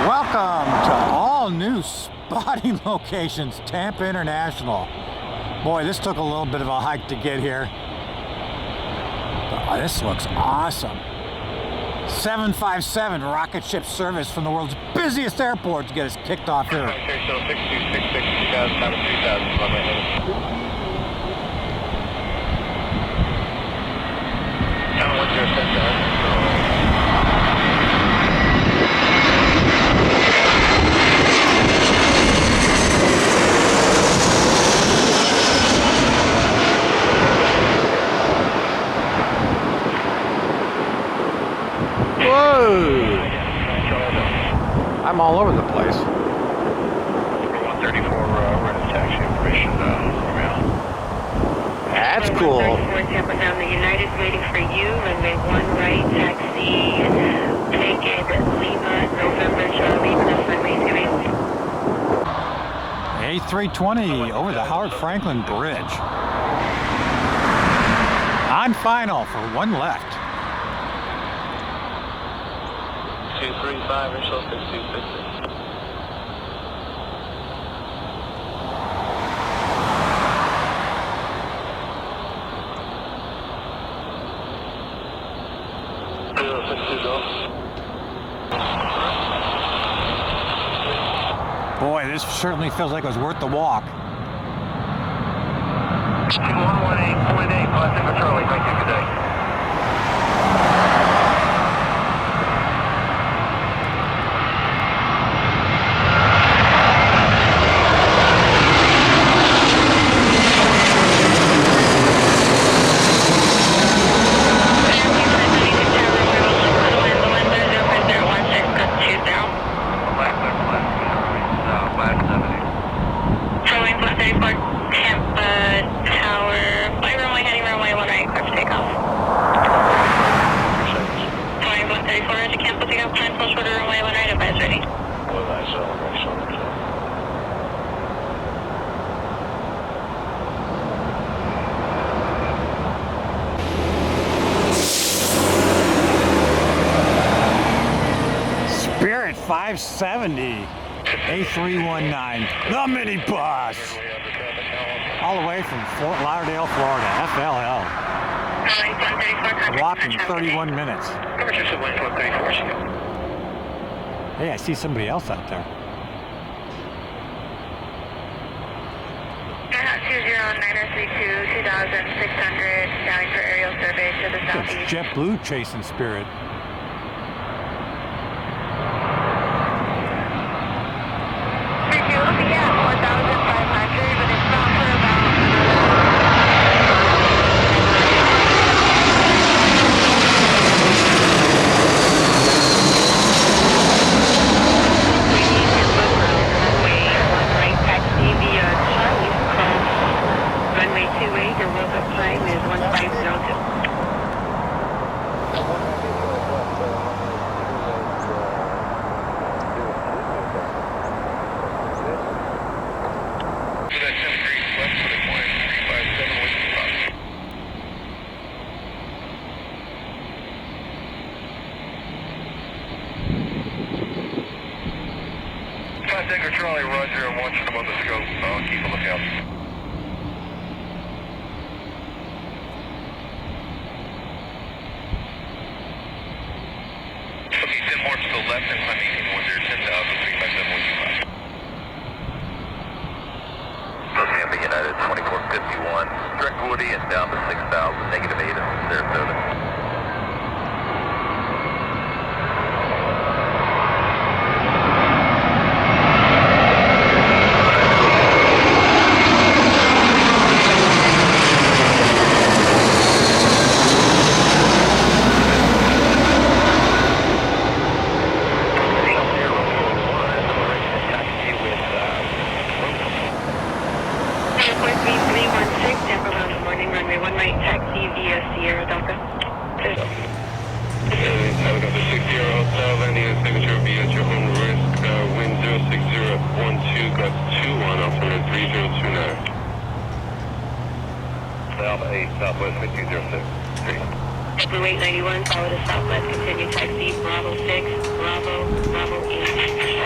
Welcome to all new spotting locations, Tampa International. Boy, this took a little bit of a hike to get here. But, this looks awesome. 757 rocket ship service from the world's busiest airport to get us kicked off here. Whoa! I'm all over the place. 134, running taxi information, That's cool. Tampa down the United waiting for you. Runway 1 right, taxi, take it, Lima, November, Charlie, runway 2. A320 over the Howard Franklin Bridge. On final for one left. 235 or so, 6266. Boy, this certainly feels like it was worth the walk. 118.8, Classic for Charlie, thank you, good day. Spirit 570 A319, the mini bus, all the way from Fort Lauderdale, Florida, FLL. Walking 31 minutes. Hey, I see somebody else out there. 9032, 2600, down for aerial survey to the southeast. It's JetBlue chasing Spirit. Decker Charlie, Roger, I'm watching them on the scope. I'll keep a lookout. Okay, 10 more to the left and climbing 10,000, 357, 125. Tampa United 2451, direct Woody and down to 6,000, -8 in Sarasota. Runway 1 right, taxi via Sierra Delta. I've got the 60 hotel, landing and signature via at your own risk. Wind 06012, got 21, altimeter 3029. Alpha 8, Southwest 5206. Blue 891, follow to Southwest, continue taxi, Bravo 6, Bravo 8.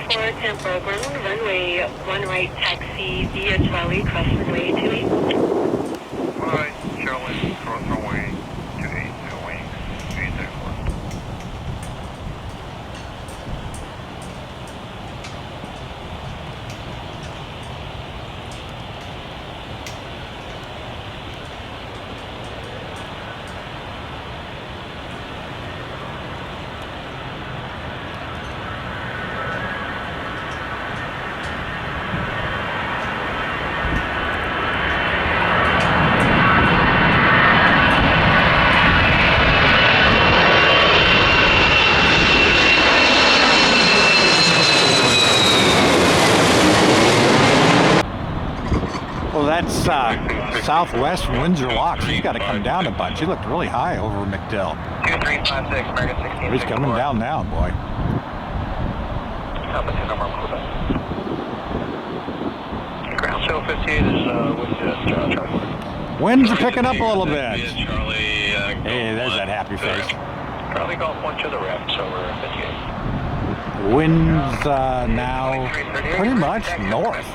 for Tampa ground, runway 1 right, taxi via Charlie, cross runway 28. 1 right, Charlie, cross runway 28, wing 834. Well, that's southwest from Windsor Locks. He's got to come down a bunch. He looked really high over McDill. 2356, American 16. He's coming down now, boy. Tampa 2 number, ground 058 is with Winds are picking up a little bit. Charlie, Hey, there's that happy face. Charlie Golf 1 to the left, over 58. Winds now pretty much north.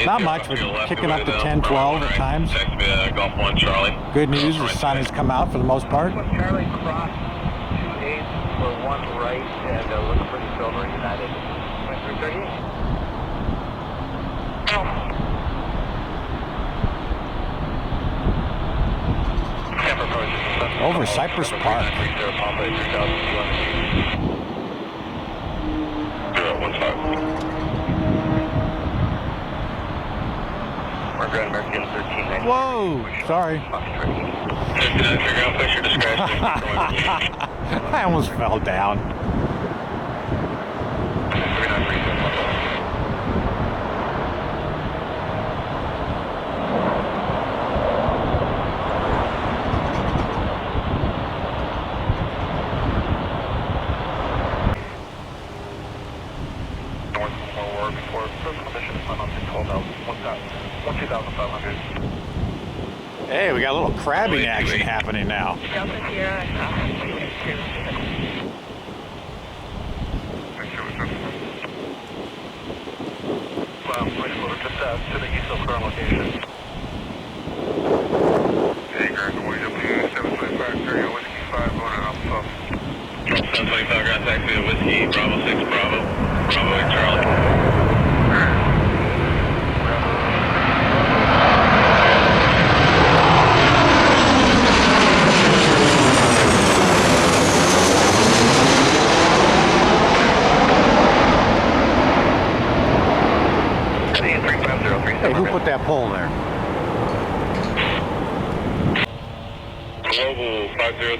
Not much, but kicking up to 10, 12 at times. Golf 1 Charlie. Good news, the sun has come out for the most part. Charlie cross 28 for 1 right and look for the Silver United. 2338. Over Cypress Park. 015. American 1390. Whoa, sorry. I almost fell down. Hey, we got a little crabbing action happening now. To the east of current location. Hey, Greg, going up to 725, carry Whiskey 5, going to Alpha. 725, ground taxi to Whiskey, Bravo 6, Bravo, Bravo 8, Charlie. Hey, who put that pole there? Global 50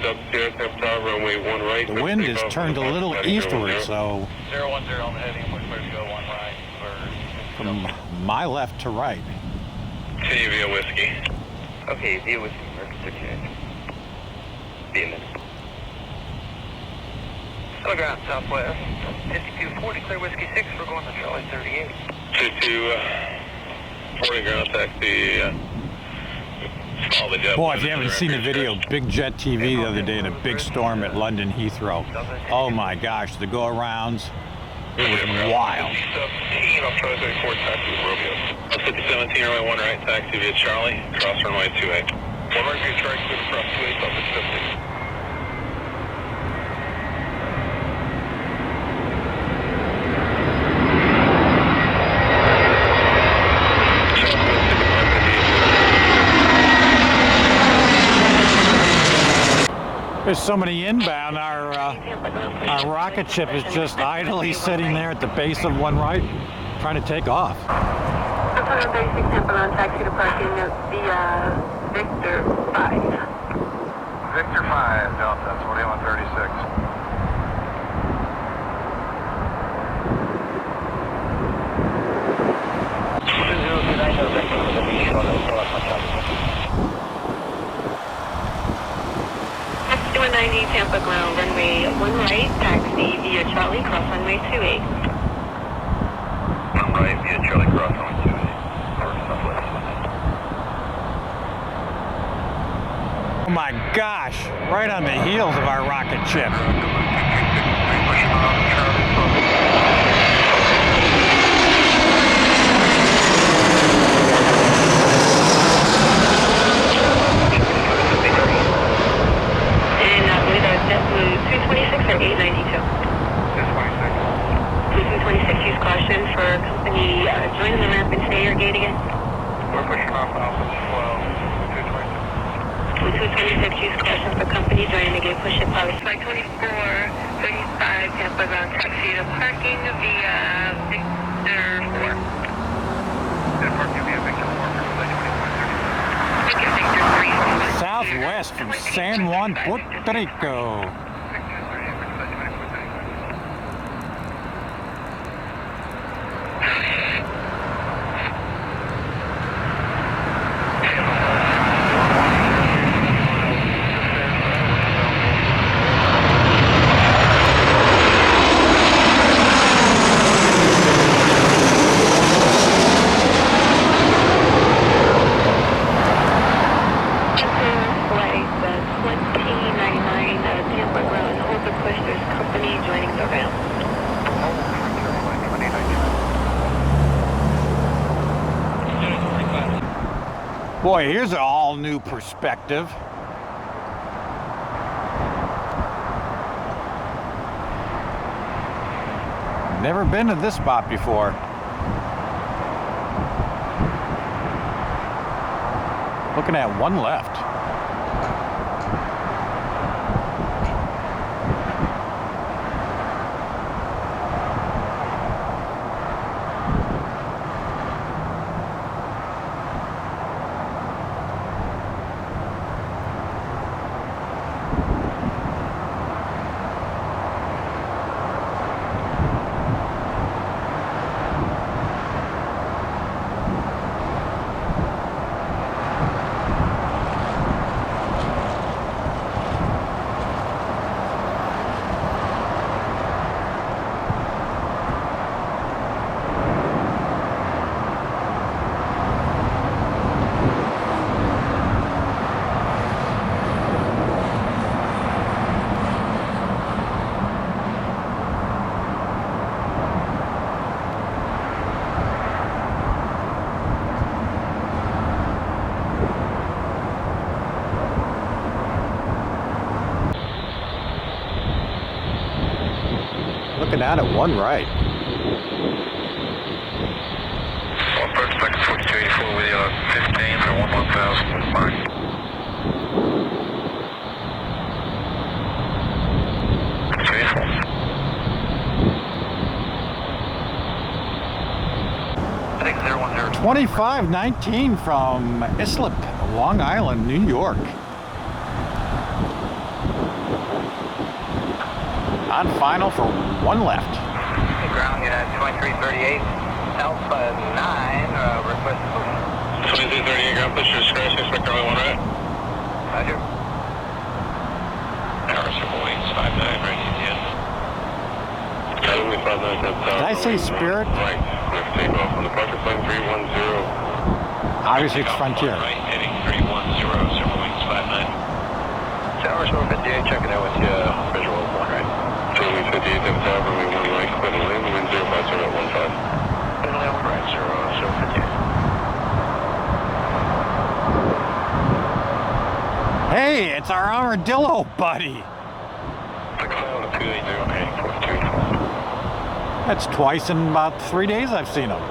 Tampa Tower, runway 1 right. The wind has turned a little eastward, so 010 on the heading, which way to go 1 right for from my left to right. Continue via Whiskey. Okay, via Whiskey, American 68. Be a minute. Telegram Southwest, 5240, clear Whiskey 6, we're going to Charlie 38. 40 ground taxi. Boy, if you haven't seen the video, Big Jet TV the other day in a big storm at London Heathrow. Oh my gosh, the go-arounds, it was wild. 17, I'll try to 34 taxi with Romeo. 5017, runway 1 right, taxi via Charlie, cross runway 28. 1 right via Charlie, clear across 28, up at 50. There's so many inbound. Our rocket ship is just idly sitting there at the base of 1 right, trying to take off. Tampa 36 Tampa on taxi to parking via Victor 5. Victor 5, Delta, 4136. Tampa ground, runway 1 right, taxi via Charlie, cross runway 28. 1 right via Charlie, cross runway 28. Southwest. Oh my gosh, right on the heels of our rocket ship. Pushing on Charlie, And I believe that was JetBlue 226 or 892. 226, use caution for company joining the ramp and stay your gate again. We're pushing off Alpha 12, 226. 226, use caution for company joining the gate, push it power. Flight 2435, Tampa ground taxi to parking via Victor 4. Parking via Victor 4 for flight 2435. Victor 3. Southwest from San Juan, Puerto Rico. Flight 2099, Tampa ground, hold the push, there's company joining the ramp. Boy, here's an all new perspective. Never been to this spot before. Looking at one left. Looking out at one right. Bird Spectre 4284 with you 15 for 11,000. Fine. Beautiful. I think 010. 2519 from Islip, Long Island, New York. On final for one left. Ground unit 2338, Alpha 9, request push. 2338, ground push, discretion, expect only one right. Roger. Tower Circle Wings 59, right, ETN. Only 59, Did I say Spirit? Right, left takeoff on the departure plane 310. Obviously it's Frontier. Right, heading 310, Circle Wings 59. Tower Circle 58, checking in with you, visual 1 right. Circle 58, Tampa Tower, runway 1 right, clear to land, wind 050 at 15. Visual 1 right, 058. Hey, it's our armadillo buddy. The cloud of 280, heading 42. That's twice in about 3 days I've seen him.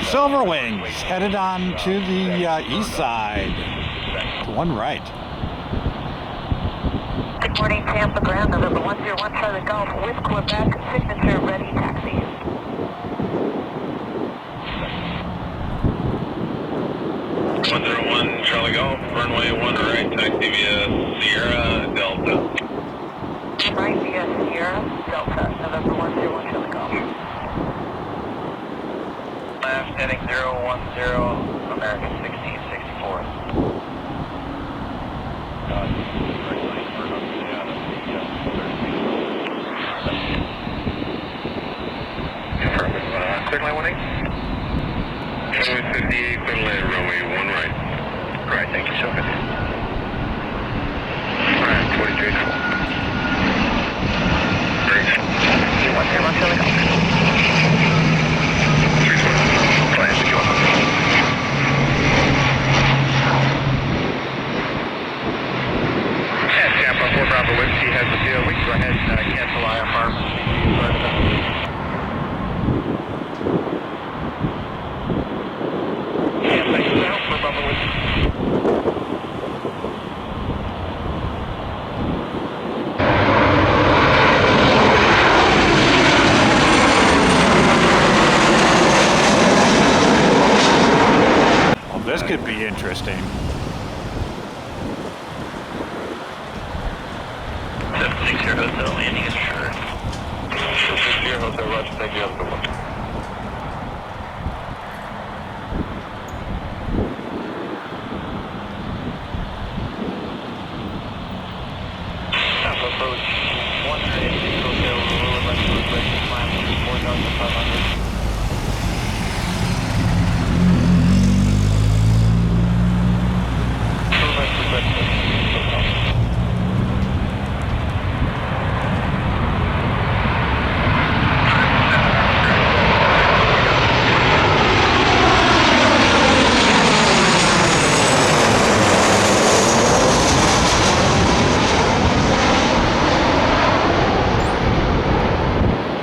Silver Wings headed on to the east side. To one right. Good morning, Tampa ground, November 101 Charlie Golf with Quebec, signature ready taxi. 101 Charlie Golf, runway 1 right, taxi via Sierra Delta. Right via Sierra Delta, November 101 Charlie Golf. Last heading 010, American 1664. Clear line 18. Runway 58, clear land, runway 1 right. Right, thank you, sir. Alright, 43 full. Bridge. You want him on Philly? 3-4. Fly as you want. Yeah, Tampa 4 Bravo Whiskey has the field. We can go ahead and cancel IFR. Yeah, thank you, sir. 4 Bravo Whiskey. Well, this could be interesting. 760 Hotel landing assured. 760 Hotel, Roger, thank you.